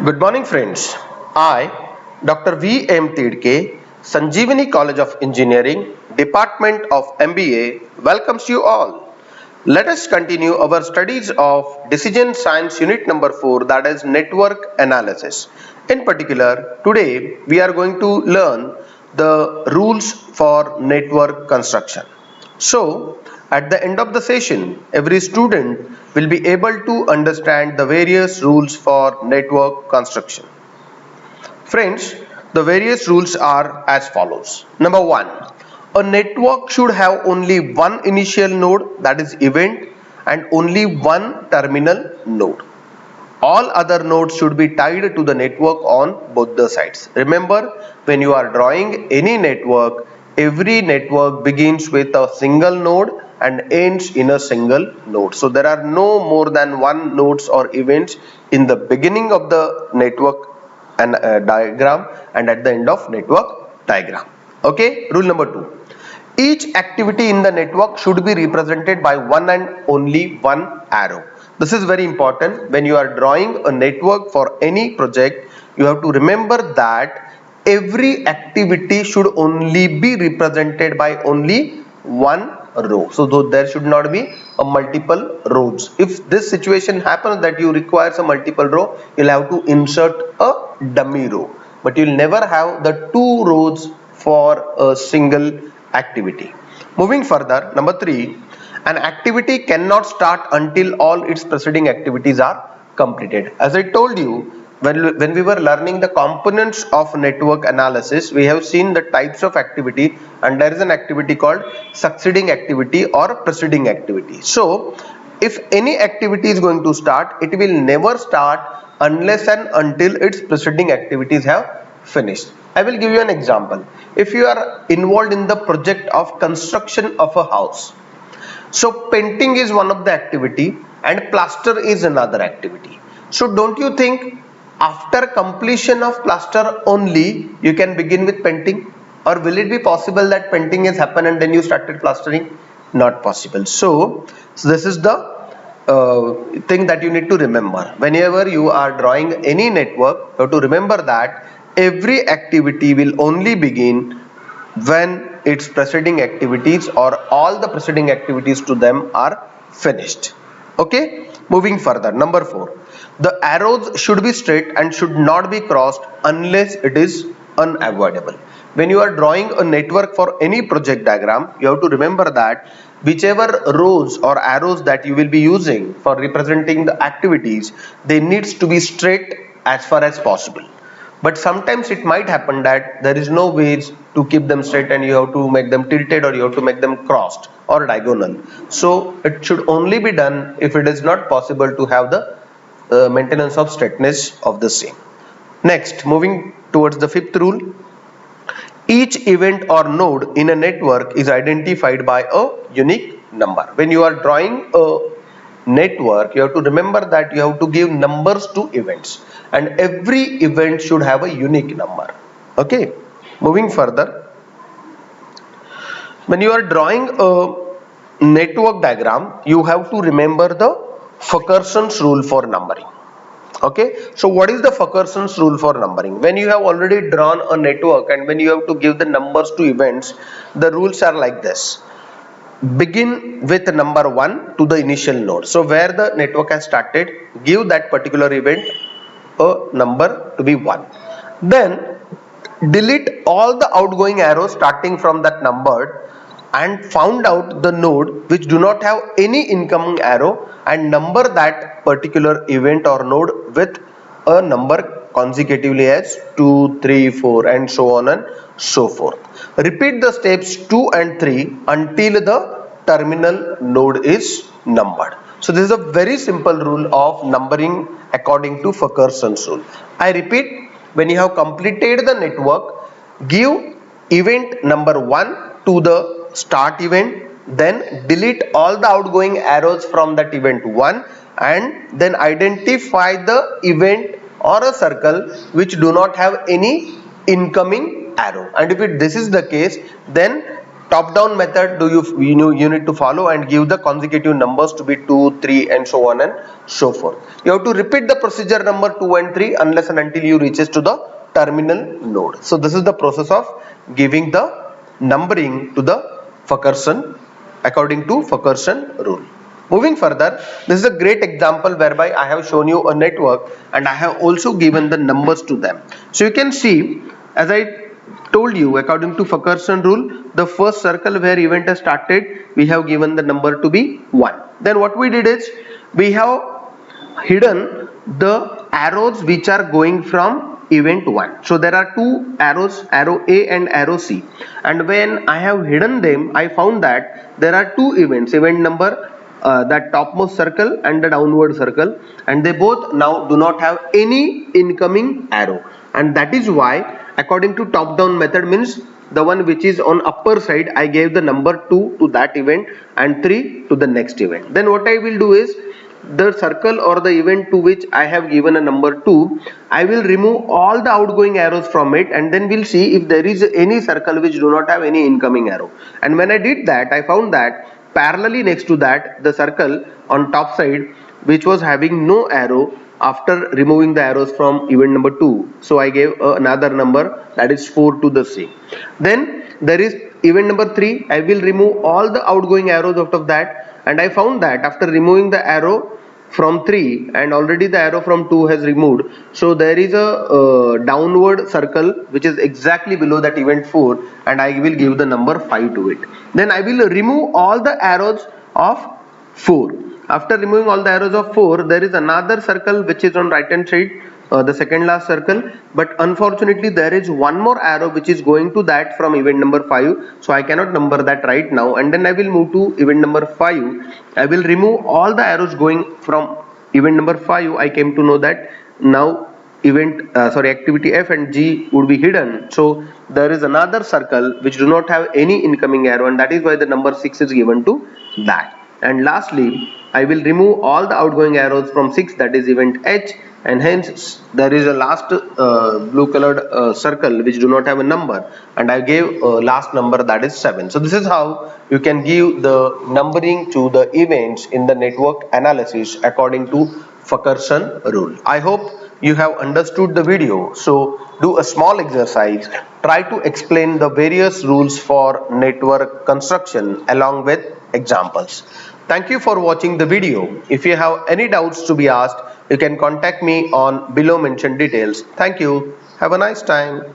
Good morning, friends. I, Dr. V. M. Tidke, Sanjeevani College of Engineering, Department of MBA, welcomes you all. Let us continue our studies of Decision Science Unit number 4, that is Network Analysis. In particular, today we are going to learn the rules for network construction. So, at the end of the session, every student will be able to understand the various rules for network construction. Friends, the various rules are as follows. Number 1. A network should have only one initial node, that is event, and only one terminal node. All other nodes should be tied to the network on both the sides. Remember, when you are drawing any network, every network begins with a single node and ends in a single node. So there are no more than one nodes or events in the beginning of the network and diagram and at the end of network diagram. Okay, rule number 2. Each activity in the network should be represented by one and only one arrow. This is very important. When you are drawing a network for any project, you have to remember that every activity should only be represented by only one row. So there should not be a multiple rows. If this situation happens that you require a multiple row, you'll have to insert a dummy row. But you'll never have the two rows for a single activity. Moving further, number 3, an activity cannot start until all its preceding activities are completed. As I told you, when we were learning the components of network analysis, we have seen the types of activity, and there is an activity called succeeding activity or preceding activity. So if any activity is going to start, it will never start unless and until its preceding activities have finished. I will give you an example. If you are involved in the project of construction of a house, so painting is one of the activity and plaster is another activity. So don't you think after completion of plaster only you can begin with painting, or will it be possible that painting has happened and then you started plastering? Not possible. So this is the thing that you need to remember. Whenever you are drawing any network, you have to remember that every activity will only begin when its preceding activities or all the preceding activities to them are finished. Okay, moving further, number 4, the arrows should be straight and should not be crossed unless it is unavoidable. When you are drawing a network for any project diagram, you have to remember that whichever rows or arrows that you will be using for representing the activities, they needs to be straight as far as possible. But sometimes it might happen that there is no ways to keep them straight and you have to make them tilted or you have to make them crossed or diagonal. So it should only be done if it is not possible to have the maintenance of straightness of the same. Next, moving towards the 5th rule. Each event or node in a network is identified by a unique number. When you are drawing a network, you have to remember that you have to give numbers to events, and every event should have a unique number. Okay, moving further, when you are drawing a network diagram, you have to remember the Fulkerson's rule for numbering. Okay, so what is the Fulkerson's rule for numbering? When you have already drawn a network and when you have to give the numbers to events, the rules are like this. Begin with number 1 to the initial node. So where the network has started, give that particular event a number to be 1. Then delete all the outgoing arrows starting from that number and found out the node which do not have any incoming arrow and number that particular event or node with a number consecutively as 2, 3, 4 and so on and so forth. Repeat the steps 2 and 3 until the terminal node is numbered. So this is a very simple rule of numbering according to Fulkerson's rule. I repeat, when you have completed the network, give event number 1 to the start event, then delete all the outgoing arrows from that event 1 and then identify the event or a circle which do not have any incoming arrow, and if this is the case, then top down method you need to follow and give the consecutive numbers to be 2, 3 and so on and so forth. You have to repeat the procedure number 2 and 3 unless and until you reaches to the terminal node. So this is the process of giving the numbering to the Fulkerson according to Fulkerson rule. Moving further, this is a great example whereby I have shown you a network and I have also given the numbers to them. So you can see, as I told you, according to Fulkerson rule, the first circle where event has started, we have given the number to be 1. Then what we did is, we have hidden the arrows which are going from event 1. So there are two arrows, arrow A and arrow C, and when I have hidden them, I found that there are two events, event number that topmost circle and the downward circle, and they both now do not have any incoming arrow, and that is why according to top down method, means the one which is on upper side, I gave the number 2 to that event and 3 to the next event. Then what I will do is, the circle or the event to which I have given a number 2, I will remove all the outgoing arrows from it, and then we'll see if there is any circle which do not have any incoming arrow. And when I did that, I found that parallelly next to that, the circle on top side which was having no arrow, after removing the arrows from event number 2, so I gave another number, that is 4 to the same. Then there is event number 3, I will remove all the outgoing arrows out of that, and I found that after removing the arrow from 3 and already the arrow from 2 has removed, so there is a downward circle which is exactly below that event 4, and I will give the number 5 to it. Then I will remove all the arrows of 4. After removing all the arrows of 4, there is another circle which is on right hand side, the second last circle, but unfortunately there is one more arrow which is going to that from event number 5, so I cannot number that right now. And then I will move to event number 5. I will remove all the arrows going from event number 5. I came to know that now activity F and G would be hidden, so there is another circle which do not have any incoming arrow, and that is why the number 6 is given to that. And lastly, I will remove all the outgoing arrows from 6, that is event H, and hence there is a last blue colored circle which do not have a number, and I gave last number, that is 7. So this is how you can give the numbering to the events in the network analysis according to Fulkerson rule. I hope you have understood the video. So do a small exercise, try to explain the various rules for network construction along with examples. Thank you for watching the video. If you have any doubts to be asked, you can contact me on below mentioned details. Thank you. Have a nice time.